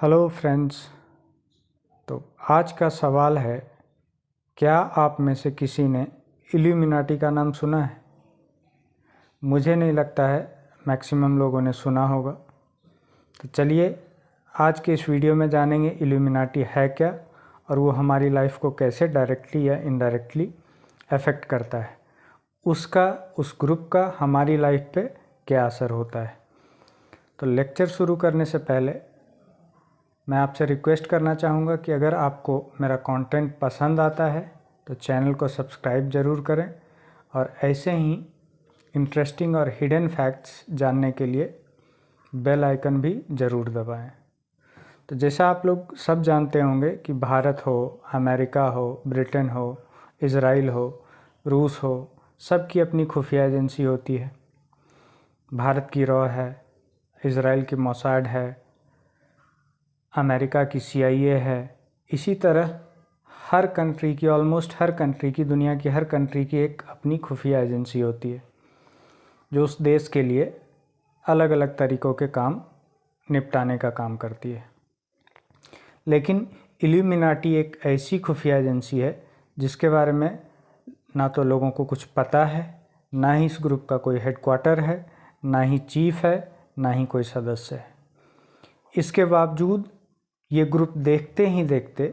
Hello friends. तो आज का सवाल है, क्या आप में से किसी ने इल्यूमिनाटी का नाम सुना है? मुझे नहीं लगता है मैक्सिमम लोगों ने सुना होगा। तो चलिए आज के इस वीडियो में जानेंगे इल्यूमिनाटी है क्या और वो हमारी लाइफ को कैसे डायरेक्टली या इनडायरेक्टली अफेक्ट करता है, उस ग्रुप का हमारी लाइफ पे क्या असर होता है। तो लेक्चर शुरू करने से पहले मैं आपसे रिक्वेस्ट करना चाहूँगा कि अगर आपको मेरा कंटेंट पसंद आता है तो चैनल को सब्सक्राइब ज़रूर करें और ऐसे ही इंटरेस्टिंग और हिडन फैक्ट्स जानने के लिए बेल आइकन भी ज़रूर दबाएं। तो जैसा आप लोग सब जानते होंगे कि भारत हो, अमेरिका हो, ब्रिटेन हो, इज़राइल हो, रूस हो, सब की अपनी खुफिया एजेंसी होती है। भारत की रॉ है, इज़राइल की मोसाड है, अमेरिका की CIA है। इसी तरह हर कंट्री की, ऑलमोस्ट हर कंट्री की, दुनिया की हर कंट्री की एक अपनी खुफिया एजेंसी होती है जो उस देश के लिए अलग अलग तरीक़ों के काम निपटाने का काम करती है। लेकिन इल्यूमिनाटी एक ऐसी खुफिया एजेंसी है जिसके बारे में ना तो लोगों को कुछ पता है, ना ही इस ग्रुप का कोई हेडक्वार्टर है, ना ही चीफ है, ना ही कोई सदस्य है। इसके बावजूद ये ग्रुप देखते ही देखते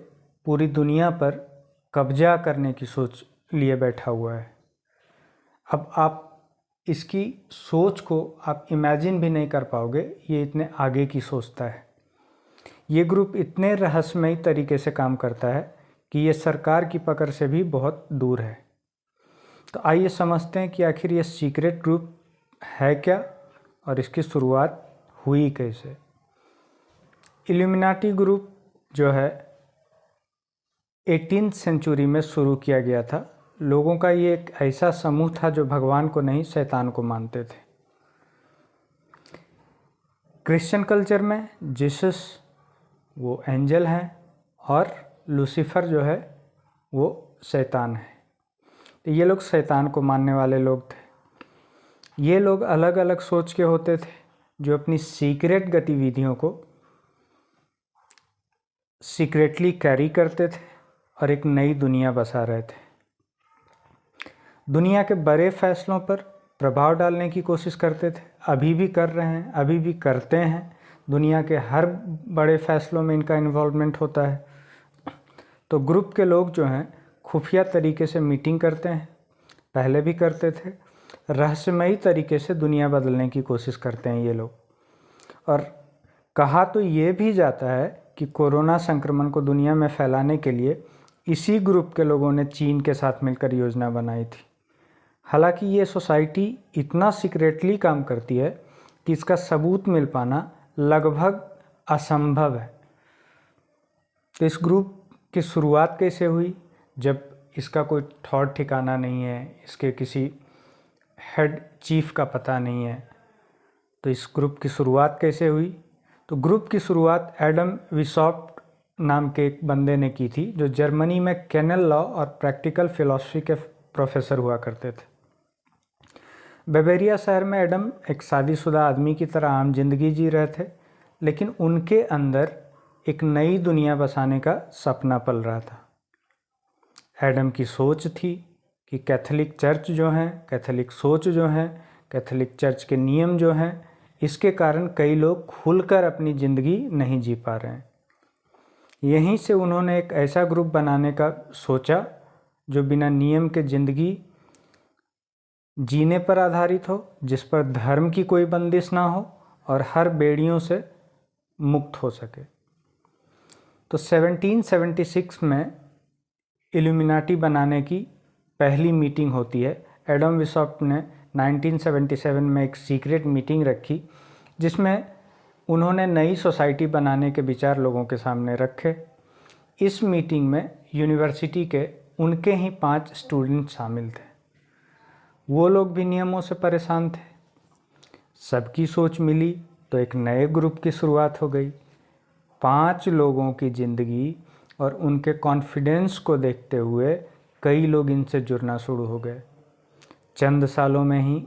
पूरी दुनिया पर कब्जा करने की सोच लिए बैठा हुआ है। अब आप इसकी सोच को आप इमेजिन भी नहीं कर पाओगे, ये इतने आगे की सोचता है। ये ग्रुप इतने रहस्यमयी तरीके से काम करता है कि ये सरकार की पकड़ से भी बहुत दूर है। तो आइए समझते हैं कि आखिर ये सीक्रेट ग्रुप है क्या और इसकी शुरुआत हुई कैसे। इल्यूमिनाटी ग्रुप जो है 18th सेंचुरी में शुरू किया गया था। लोगों का ये एक ऐसा समूह था जो भगवान को नहीं, शैतान को मानते थे। क्रिश्चियन कल्चर में जीसस वो एंजल हैं और लूसीफर जो है वो शैतान है। तो ये लोग शैतान को मानने वाले लोग थे। ये लोग अलग अलग सोच के होते थे जो अपनी सीक्रेट गतिविधियों को सीक्रेटली कैरी करते थे और एक नई दुनिया बसा रहे थे। दुनिया के बड़े फैसलों पर प्रभाव डालने की कोशिश करते थे, अभी भी कर रहे हैं, अभी भी करते हैं। दुनिया के हर बड़े फैसलों में इनका इन्वॉल्वमेंट होता है। तो ग्रुप के लोग जो हैं खुफिया तरीके से मीटिंग करते हैं, पहले भी करते थे। रहस्यमयी तरीके से दुनिया बदलने की कोशिश करते हैं ये लोग। और कहा तो ये भी जाता है कि कोरोना संक्रमण को दुनिया में फैलाने के लिए इसी ग्रुप के लोगों ने चीन के साथ मिलकर योजना बनाई थी। हालांकि ये सोसाइटी इतना सीक्रेटली काम करती है कि इसका सबूत मिल पाना लगभग असंभव है। तो इस ग्रुप की शुरुआत कैसे हुई, जब इसका कोई ठौर ठिकाना नहीं है, इसके किसी हेड चीफ का पता नहीं है, तो इस ग्रुप की शुरुआत कैसे हुई? तो ग्रुप की शुरुआत एडम वीसॉफ्ट नाम के एक बंदे ने की थी जो जर्मनी में कैनल लॉ और प्रैक्टिकल फिलॉसफी के प्रोफेसर हुआ करते थे। बेवेरिया शहर में एडम एक शादीशुदा आदमी की तरह आम जिंदगी जी रहे थे, लेकिन उनके अंदर एक नई दुनिया बसाने का सपना पल रहा था। एडम की सोच थी कि कैथोलिक चर्च जो है, कैथोलिक सोच जो है, कैथोलिक चर्च के नियम जो हैं, इसके कारण कई लोग खुलकर अपनी ज़िंदगी नहीं जी पा रहे हैं। यहीं से उन्होंने एक ऐसा ग्रुप बनाने का सोचा जो बिना नियम के ज़िंदगी जीने पर आधारित हो, जिस पर धर्म की कोई बंदिश ना हो और हर बेड़ियों से मुक्त हो सके। तो 1776 में इल्यूमिनाटी बनाने की पहली मीटिंग होती है। एडम वीसॉफ्ट ने 1977 में एक सीक्रेट मीटिंग रखी जिसमें उन्होंने नई सोसाइटी बनाने के विचार लोगों के सामने रखे। इस मीटिंग में यूनिवर्सिटी के उनके ही 5 स्टूडेंट शामिल थे। वो लोग भी नियमों से परेशान थे। सबकी सोच मिली तो एक नए ग्रुप की शुरुआत हो गई। 5 लोगों की ज़िंदगी और उनके कॉन्फिडेंस को देखते हुए कई लोग इनसे जुड़ना शुरू हो गए। चंद सालों में ही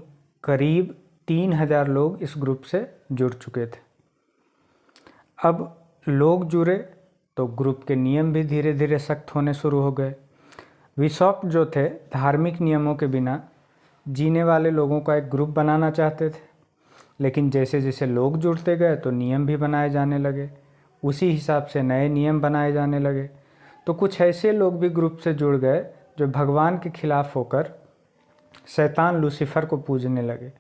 करीब 3000 लोग इस ग्रुप से जुड़ चुके थे। अब लोग जुड़े तो ग्रुप के नियम भी धीरे धीरे सख्त होने शुरू हो गए। बिशप जो थे धार्मिक नियमों के बिना जीने वाले लोगों का एक ग्रुप बनाना चाहते थे, लेकिन जैसे जैसे लोग जुड़ते गए तो नियम भी बनाए जाने लगे, उसी हिसाब से नए नियम बनाए जाने लगे। तो कुछ ऐसे लोग भी ग्रुप से जुड़ गए जो भगवान के खिलाफ होकर शैतान लूसीफर को पूजने लगे।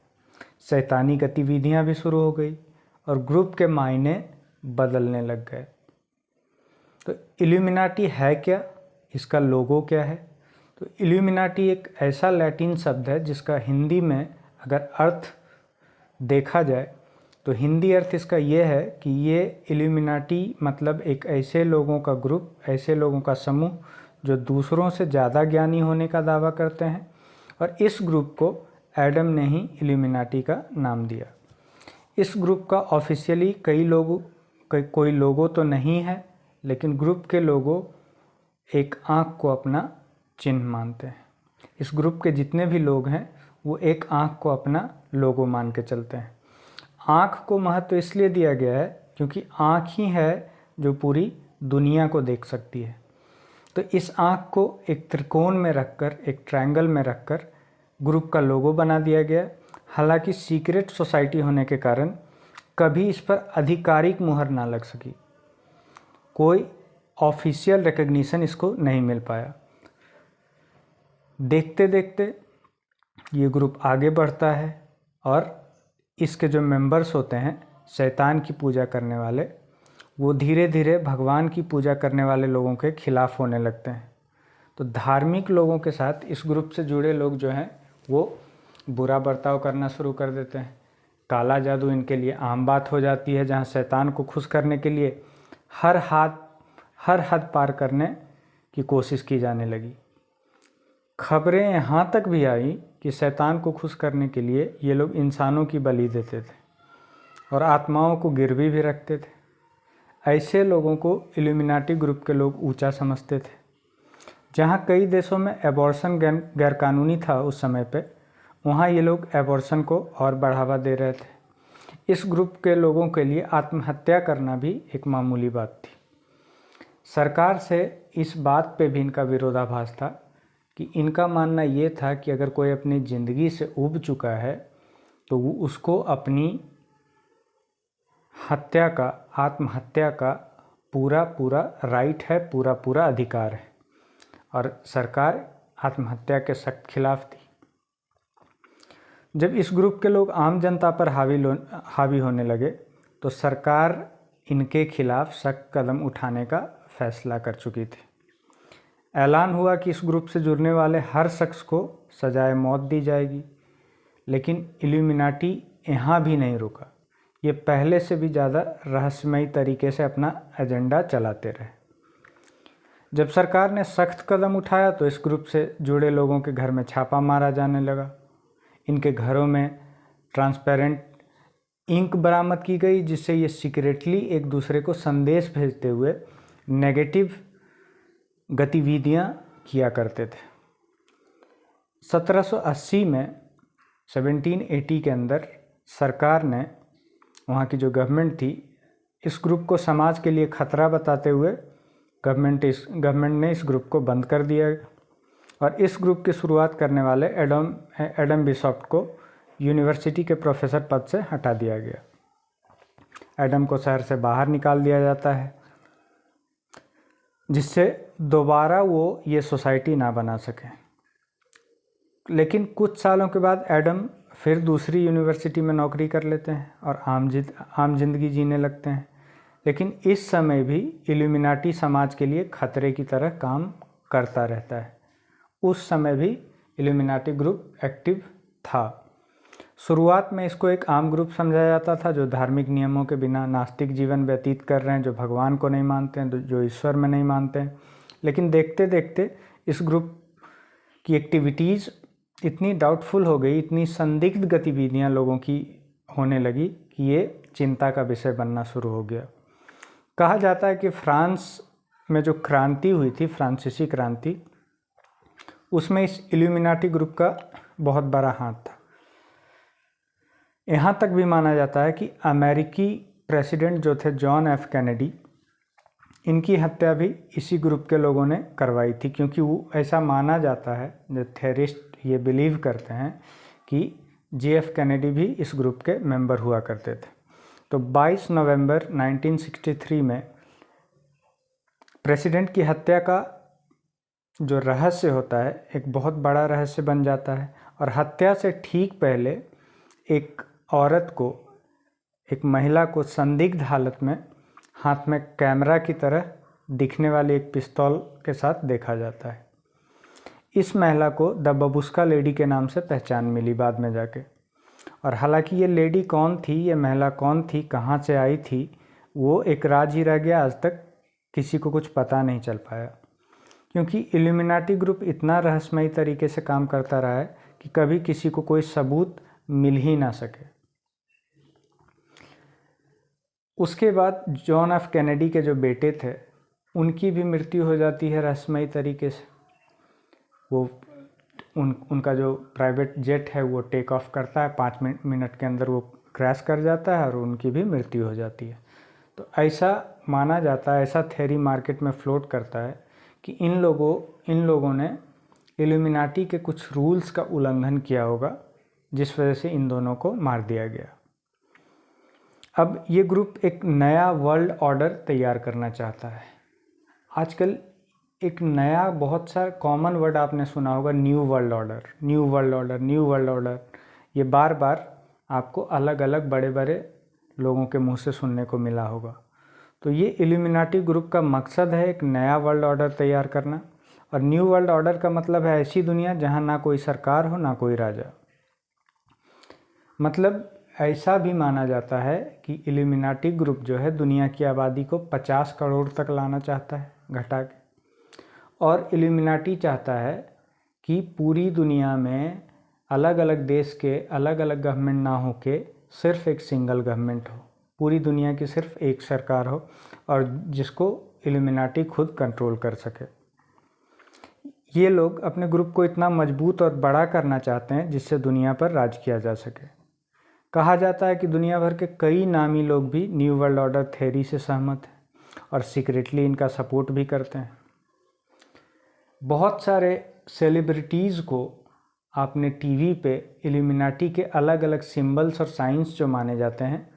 शैतानी गतिविधियां भी शुरू हो गई और ग्रुप के मायने बदलने लग गए। तो इल्यूमिनाटी है क्या, इसका लोगो क्या है? तो इल्यूमिनाटी एक ऐसा लैटिन शब्द है जिसका हिंदी में अगर अर्थ देखा जाए तो हिंदी अर्थ इसका ये है कि ये इल्यूमिनाटी मतलब एक ऐसे लोगों का ग्रुप, ऐसे लोगों का समूह जो दूसरों से ज़्यादा ज्ञानी होने का दावा करते हैं, और इस ग्रुप को एडम ने ही इल्यूमिनाटी का नाम दिया। इस ग्रुप का ऑफिशियली कोई लोगो तो नहीं है, लेकिन ग्रुप के लोगो एक आँख को अपना चिन्ह मानते हैं। इस ग्रुप के जितने भी लोग हैं वो एक आँख को अपना लोगो मान के चलते हैं। आँख को महत्व इसलिए दिया गया है क्योंकि आँख ही है जो पूरी दुनिया को देख सकती है। तो इस आँख को एक त्रिकोण में रखकर, एक ट्रायंगल में रखकर ग्रुप का लोगो बना दिया गया। हालांकि सीक्रेट सोसाइटी होने के कारण कभी इस पर आधिकारिक मुहर ना लग सकी, कोई ऑफिशियल रिकग्निशन इसको नहीं मिल पाया। देखते देखते ये ग्रुप आगे बढ़ता है और इसके जो मेंबर्स होते हैं शैतान की पूजा करने वाले, वो धीरे धीरे भगवान की पूजा करने वाले लोगों के खिलाफ होने लगते हैं। तो धार्मिक लोगों के साथ इस ग्रुप से जुड़े लोग जो हैं वो बुरा बर्ताव करना शुरू कर देते हैं। काला जादू इनके लिए आम बात हो जाती है, जहाँ शैतान को खुश करने के लिए हर हद पार करने की कोशिश की जाने लगी। खबरें यहाँ तक भी आई कि शैतान को खुश करने के लिए ये लोग इंसानों की बलि देते थे और आत्माओं को गिरवी भी रखते थे। ऐसे लोगों को इल्यूमिनाटी ग्रुप के लोग ऊंचा समझते थे। जहाँ कई देशों में एबॉर्शन गैरकानूनी था उस समय पे, वहाँ ये लोग एबॉर्शन को और बढ़ावा दे रहे थे। इस ग्रुप के लोगों के लिए आत्महत्या करना भी एक मामूली बात थी। सरकार से इस बात पे भी इनका विरोधाभास था कि इनका मानना ये था कि अगर कोई अपनी ज़िंदगी से ऊब चुका है तो वो उसको अपनी हत्या का, आत्महत्या का पूरा राइट है, पूरा अधिकार है, और सरकार आत्महत्या के सख्त खिलाफ थी। जब इस ग्रुप के लोग आम जनता पर हावी होने लगे तो सरकार इनके खिलाफ सख्त कदम उठाने का फैसला कर चुकी थी। ऐलान हुआ कि इस ग्रुप से जुड़ने वाले हर शख्स को सजाए मौत दी जाएगी। लेकिन इल्यूमिनाटी यहाँ भी नहीं रुका, ये पहले से भी ज़्यादा रहस्यमयी तरीके से अपना एजेंडा चलाते रहे। जब सरकार ने सख्त कदम उठाया तो इस ग्रुप से जुड़े लोगों के घर में छापा मारा जाने लगा। इनके घरों में ट्रांसपेरेंट इंक बरामद की गई, जिससे ये सीक्रेटली एक दूसरे को संदेश भेजते हुए नेगेटिव गतिविधियां किया करते थे। 1780 में 1780 के अंदर सरकार ने, वहाँ की जो गवर्नमेंट थी, इस ग्रुप को समाज के लिए खतरा बताते हुए गवर्नमेंट ने इस ग्रुप को बंद कर दिया और इस ग्रुप की शुरुआत करने वाले एडम बिशप को यूनिवर्सिटी के प्रोफेसर पद से हटा दिया गया। एडम को शहर से बाहर निकाल दिया जाता है, जिससे दोबारा वो ये सोसाइटी ना बना सके। लेकिन कुछ सालों के बाद एडम फिर दूसरी यूनिवर्सिटी में नौकरी कर लेते हैं और आम जिंदगी जीने लगते हैं। लेकिन इस समय भी इल्यूमिनाटी समाज के लिए खतरे की तरह काम करता रहता है। उस समय भी इल्यूमिनाटी ग्रुप एक्टिव था। शुरुआत में इसको एक आम ग्रुप समझा जाता था जो धार्मिक नियमों के बिना नास्तिक जीवन व्यतीत कर रहे हैं, जो भगवान को नहीं मानते हैं, जो ईश्वर में नहीं मानते हैं। लेकिन देखते देखते इस ग्रुप की एक्टिविटीज़ इतनी डाउटफुल हो गई, इतनी संदिग्ध गतिविधियां लोगों की होने लगी कि ये चिंता का विषय बनना शुरू हो गया। कहा जाता है कि फ्रांस में जो क्रांति हुई थी, फ्रांसीसी क्रांति, उसमें इस इल्यूमिनाटी ग्रुप का बहुत बड़ा हाथ था। यहाँ तक भी माना जाता है कि अमेरिकी प्रेसिडेंट जो थे जॉन एफ कैनेडी, इनकी हत्या भी इसी ग्रुप के लोगों ने करवाई थी, क्योंकि वो ऐसा माना जाता है, जो थेरिस्ट ये बिलीव करते हैं कि JF कैनेडी भी इस ग्रुप के मेंबर हुआ करते थे। तो 22 नवंबर 1963 में प्रेसिडेंट की हत्या का जो रहस्य होता है एक बहुत बड़ा रहस्य बन जाता है, और हत्या से ठीक पहले एक औरत को, एक महिला को संदिग्ध हालत में हाथ में कैमरा की तरह दिखने वाली एक पिस्तौल के साथ देखा जाता है। इस महिला को द बबुस्का लेडी के नाम से पहचान मिली बाद में जाके, और हालांकि ये लेडी कौन थी, ये महिला कौन थी, कहाँ से आई थी, वो एक राज ही रह गया। आज तक किसी को कुछ पता नहीं चल पाया, क्योंकि इल्यूमिनाटी ग्रुप इतना रहस्यमयी तरीके से काम करता रहा है कि कभी किसी को कोई सबूत मिल ही ना सके। उसके बाद जॉन एफ कैनेडी के जो बेटे थे उनकी भी मृत्यु हो जाती है रहस्यमयी तरीके से। वो उनका जो प्राइवेट जेट है वो टेक ऑफ करता है, 5 मिनट के अंदर वो क्रैश कर जाता है और उनकी भी मृत्यु हो जाती है। तो ऐसा माना जाता है, ऐसा थ्योरी मार्केट में फ्लोट करता है कि इन लोगों ने इल्यूमिनाटी के कुछ रूल्स का उल्लंघन किया होगा, जिस वजह से इन दोनों को मार दिया गया। अब ये ग्रुप एक नया वर्ल्ड ऑर्डर तैयार करना चाहता है। आजकल एक नया, बहुत सारा कॉमन वर्ड आपने सुना होगा, new world order, new world order, new world order. ये बार बार आपको अलग अलग बड़े बड़े लोगों के मुंह से सुनने को मिला होगा। तो ये इल्यूमिनाटी ग्रुप का मकसद है एक नया वर्ल्ड ऑर्डर तैयार करना, और न्यू वर्ल्ड ऑर्डर का मतलब है ऐसी दुनिया जहाँ ना कोई सरकार हो, ना कोई राजा। मतलब ऐसा भी माना जाता है कि इल्यूमिनाटी ग्रुप जो है दुनिया की आबादी को 50 करोड़ तक लाना चाहता है घटा के, और इल्यूमिनाटी चाहता है कि पूरी दुनिया में अलग अलग देश के अलग अलग गवर्नमेंट ना हो के सिर्फ एक सिंगल गवर्नमेंट हो, पूरी दुनिया की सिर्फ एक सरकार हो, और जिसको इल्यूमिनाटी खुद कंट्रोल कर सके। ये लोग अपने ग्रुप को इतना मजबूत और बड़ा करना चाहते हैं जिससे दुनिया पर राज किया जा सके। कहा जाता है कि दुनिया भर के कई नामी लोग भी न्यू वर्ल्ड ऑर्डर थ्योरी से सहमत हैं और सीक्रेटली इनका सपोर्ट भी करते हैं। बहुत सारे सेलिब्रिटीज़ को आपने टीवी पे इल्यूमिनाटी के अलग अलग सिंबल्स और साइंस जो माने जाते हैं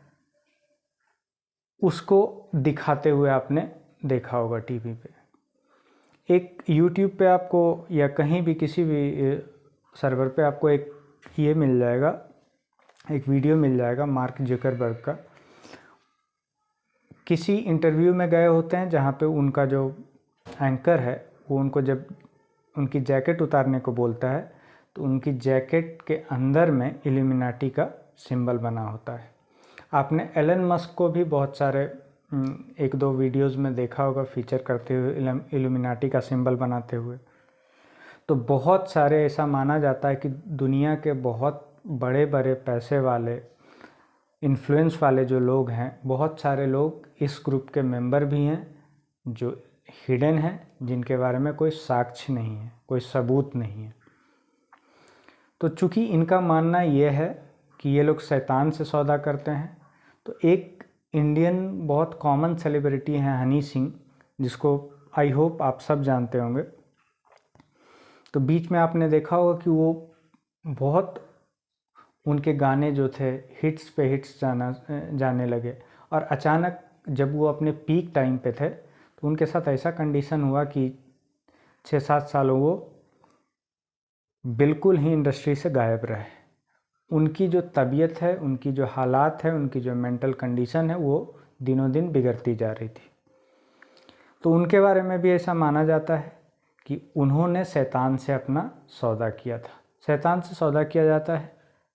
उसको दिखाते हुए आपने देखा होगा टीवी पे। एक यूट्यूब पे आपको या कहीं भी किसी भी सर्वर पे आपको एक ये मिल जाएगा, एक वीडियो मिल जाएगा मार्क जुकरबर्ग का। किसी इंटरव्यू में गए होते हैं जहाँ पे उनका जो एंकर है वो उनको जब उनकी जैकेट उतारने को बोलता है तो उनकी जैकेट के अंदर में इल्यूमिनाटी का सिंबल बना होता है। आपने एलन मस्क को भी बहुत सारे 1-2 वीडियोज़ में देखा होगा फीचर करते हुए इल्यूमिनाटी का सिंबल बनाते हुए। तो बहुत सारे ऐसा माना जाता है कि दुनिया के बहुत बड़े बड़े पैसे वाले, इन्फ्लुएंस वाले जो लोग हैं, बहुत सारे लोग इस ग्रुप के मेंबर भी हैं जो हिडन हैं, जिनके बारे में कोई साक्ष्य नहीं है, कोई सबूत नहीं है। तो चूँकि इनका मानना यह है कि ये लोग शैतान से सौदा करते हैं, तो एक इंडियन बहुत कॉमन सेलिब्रिटी हैं हनी सिंह, जिसको आई होप आप सब जानते होंगे। तो बीच में आपने देखा होगा कि वो बहुत, उनके गाने जो थे हिट्स पे हिट्स जाने लगे, और अचानक जब वो अपने पीक टाइम पे थे तो उनके साथ ऐसा कंडीशन हुआ कि 6-7 सालों वो बिल्कुल ही इंडस्ट्री से गायब रहे। उनकी जो तबीयत है, उनकी जो हालात है, उनकी जो मेंटल कंडीशन है वो दिनों दिन बिगड़ती जा रही थी। तो उनके बारे में भी ऐसा माना जाता है कि उन्होंने शैतान से अपना सौदा किया था। शैतान से सौदा किया जाता है,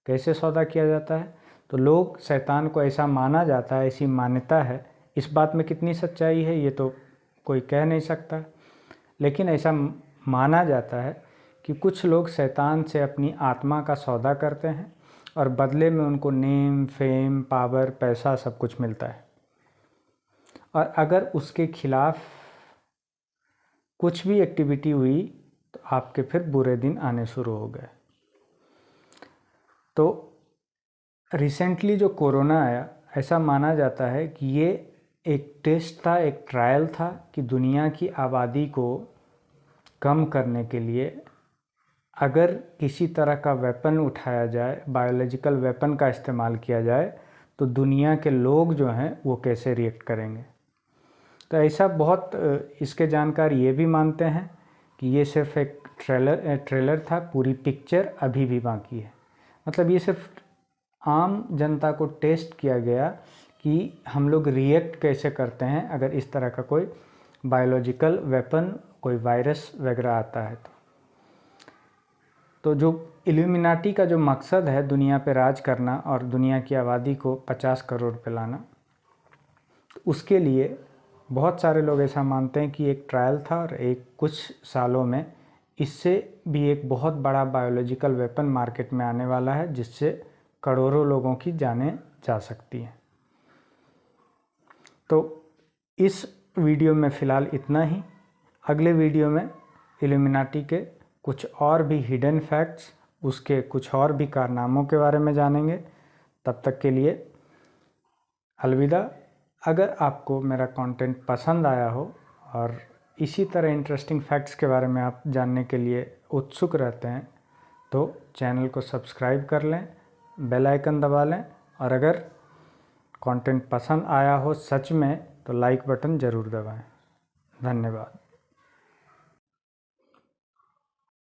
कैसे सौदा किया जाता है? तो लोग, शैतान को ऐसा माना जाता है, ऐसी मान्यता है, इस बात में कितनी सच्चाई है ये तो कोई कह नहीं सकता, लेकिन ऐसा माना जाता है कि कुछ लोग शैतान से अपनी आत्मा का सौदा करते हैं और बदले में उनको नेम, फेम, पावर, पैसा सब कुछ मिलता है, और अगर उसके खिलाफ कुछ भी एक्टिविटी हुई तो आपके फिर बुरे दिन आने शुरू हो गए। तो रिसेंटली जो कोरोना आया, ऐसा माना जाता है कि ये एक टेस्ट था, एक ट्रायल था कि दुनिया की आबादी को कम करने के लिए अगर किसी तरह का वेपन उठाया जाए, बायोलॉजिकल वेपन का इस्तेमाल किया जाए, तो दुनिया के लोग जो हैं वो कैसे रिएक्ट करेंगे। तो ऐसा बहुत इसके जानकार ये भी मानते हैं कि ये सिर्फ एक ट्रेलर था, पूरी पिक्चर अभी भी बाकी है। मतलब ये सिर्फ आम जनता को टेस्ट किया गया कि हम लोग रिएक्ट कैसे करते हैं अगर इस तरह का कोई बायोलॉजिकल वेपन, कोई वायरस वगैरह आता है। तो जो इल्यूमिनाटी का जो मकसद है दुनिया पे राज करना और दुनिया की आबादी को 50 करोड़ पे लाना, उसके लिए बहुत सारे लोग ऐसा मानते हैं कि एक ट्रायल था और एक कुछ सालों में इससे भी एक बहुत बड़ा बायोलॉजिकल वेपन मार्केट में आने वाला है जिससे करोड़ों लोगों की जानें जा सकती हैं। तो इस वीडियो में फ़िलहाल इतना ही। अगले वीडियो में इल्यूमिनाटी के कुछ और भी हिडन फैक्ट्स, उसके कुछ और भी कारनामों के बारे में जानेंगे। तब तक के लिए अलविदा। अगर आपको मेरा कंटेंट पसंद आया हो और इसी तरह इंटरेस्टिंग फैक्ट्स के बारे में आप जानने के लिए उत्सुक रहते हैं तो चैनल को सब्सक्राइब कर लें, बेल आइकन दबा लें, और अगर कंटेंट पसंद आया हो सच में तो लाइक बटन ज़रूर दबाएं। धन्यवाद।